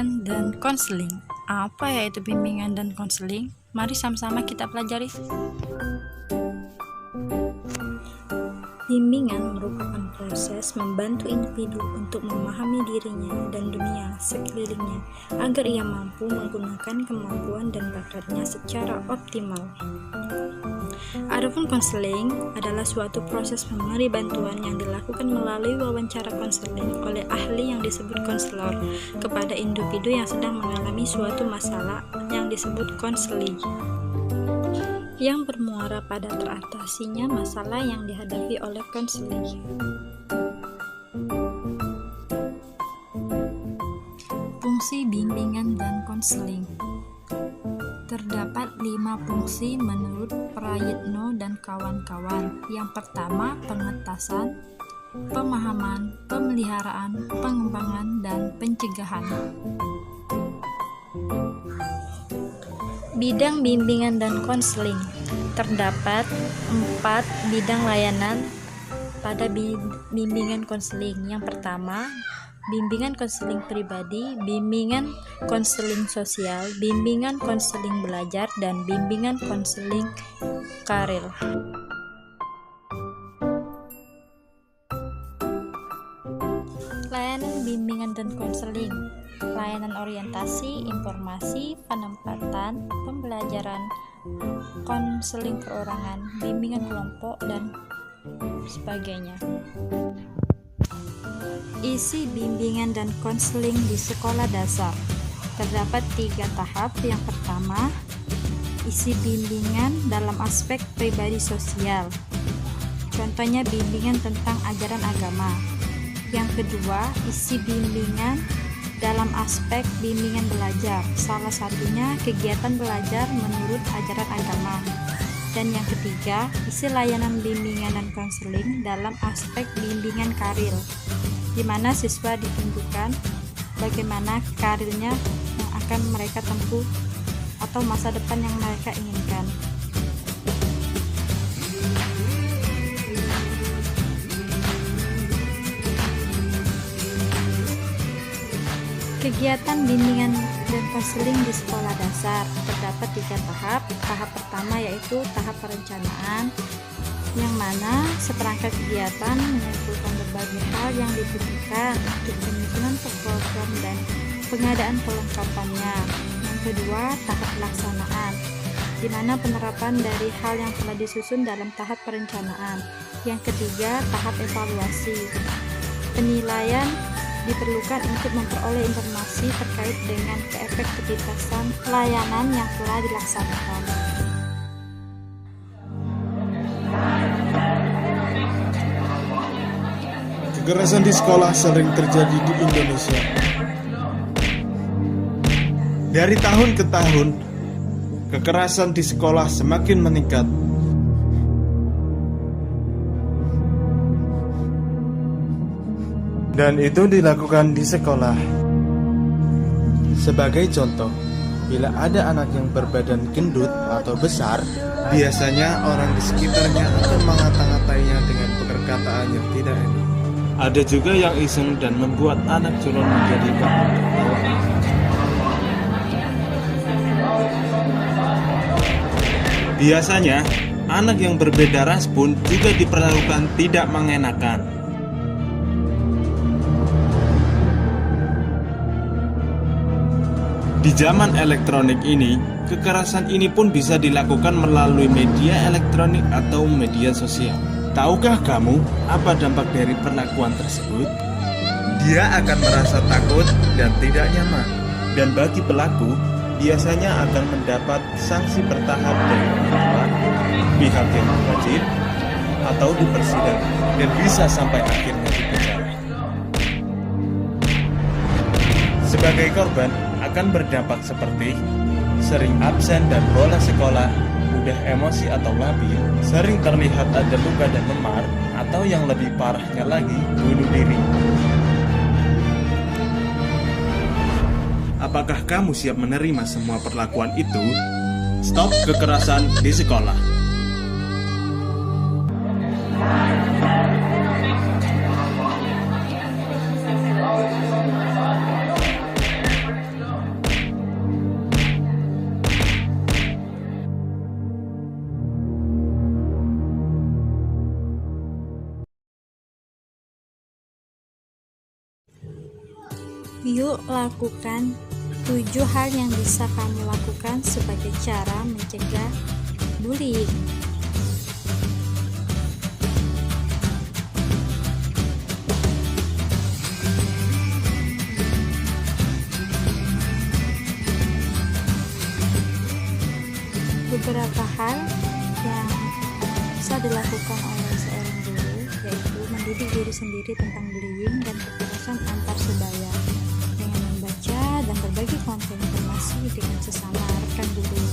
Bimbingan dan konseling. Apa yaitu bimbingan dan konseling? Mari sama-sama kita pelajari. Bimbingan merupakan proses membantu individu untuk memahami dirinya dan dunia sekelilingnya agar ia mampu menggunakan kemampuan dan bakatnya secara optimal. Adapun konseling adalah suatu proses memberi bantuan yang dilakukan melalui wawancara konseling oleh ahli yang disebut konselor kepada individu yang sedang mengalami suatu masalah yang disebut konseling, yang bermuara pada teratasinya masalah yang dihadapi oleh konseling. Fungsi bimbingan dan konseling. Terdapat 5 fungsi menurut Prayitno dan kawan-kawan. Yang pertama, pengetasan, pemahaman, pemeliharaan, pengembangan, dan pencegahan. Bidang bimbingan dan konseling. Terdapat 4 bidang layanan pada bimbingan konseling. Yang pertama, bimbingan konseling pribadi, bimbingan konseling sosial, bimbingan konseling belajar, dan bimbingan konseling karir. Layanan bimbingan dan konseling. Layanan orientasi, informasi, penempatan, pembelajaran, konseling perorangan, bimbingan kelompok, dan sebagainya. Isi bimbingan dan konseling di sekolah dasar. Terdapat 3 tahap. Yang pertama, isi bimbingan dalam aspek pribadi sosial. Contohnya bimbingan tentang ajaran agama. Yang kedua, isi bimbingan dalam aspek bimbingan belajar. Salah satunya kegiatan belajar menurut ajaran agama. Dan yang ketiga, isi layanan bimbingan dan konseling dalam aspek bimbingan karir, di mana siswa ditunjukkan bagaimana karirnya yang akan mereka tempuh atau masa depan yang mereka inginkan. Kegiatan bimbingan dan konseling di sekolah dasar terdapat 3 tahap. Tahap pertama yaitu tahap perencanaan, yang mana seperangkat kegiatan mengumpulkan berbagai hal yang dibutuhkan untuk penyusunan program dan pengadaan perlengkapannya. Yang kedua, tahap pelaksanaan, di mana penerapan dari hal yang telah disusun dalam tahap perencanaan. Yang ketiga, tahap evaluasi. Penilaian diperlukan untuk memperoleh informasi terkait dengan keefektivitasan layanan yang telah dilaksanakan. Kekerasan di sekolah sering terjadi di Indonesia. Dari tahun ke tahun, kekerasan di sekolah semakin meningkat. Dan itu dilakukan di sekolah. Sebagai contoh, bila ada anak yang berbadan gendut atau besar, biasanya orang di sekitarnya akan mengata-ngatainya dengan perkataan yang tidak enak. Ada juga yang iseng dan membuat anak culun menjadi bahan tertawaan. Biasanya, anak yang berbeda ras pun juga diperlakukan tidak mengenakan. Di zaman elektronik ini, kekerasan ini pun bisa dilakukan melalui media elektronik atau media sosial. Tahukah kamu apa dampak dari perlakuan tersebut? Dia akan merasa takut dan tidak nyaman. Dan bagi pelaku, biasanya akan mendapat sanksi bertahap dari orang tua, pihak yang berwajib, atau di persidangan, dan bisa sampai akhirnya dipenjara. Sebagai korban, akan berdampak seperti sering absen dan bolos sekolah, mudah emosi atau labil, sering terlihat ada luka dan memar, atau yang lebih parahnya lagi, bunuh diri. Apakah kamu siap menerima semua perlakuan itu? Stop kekerasan di sekolah. Yuk lakukan 7 hal yang bisa kamu lakukan sebagai cara mencegah bullying. Beberapa hal yang bisa dilakukan oleh seorang guru yaitu mendidik diri sendiri tentang bullying dan kekerasan antar sebaya dengan membaca dan berbagi konten informasi dengan sesama rekan guru.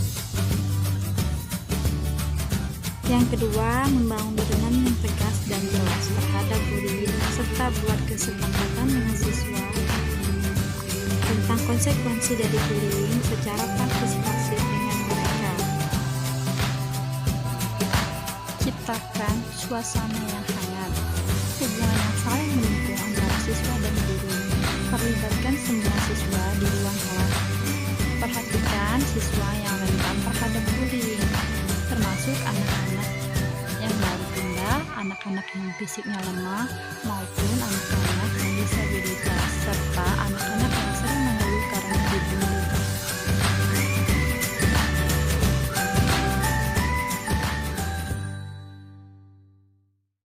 Yang kedua, membangun dorongan yang tegas dan jelas terhadap bullying serta buat kesepakatan dengan siswa tentang konsekuensi dari bullying secara partisipasi dengan mereka. Ciptakan suasana yang hangat, hubungan yang saling mendukung antara siswa dan guru. Perlibatkan semua siswa di ruang kelas. Perhatikan siswa yang rentan terhadap bullying, termasuk anak-anak yang baru pindah, anak-anak yang fisiknya lemah, maupun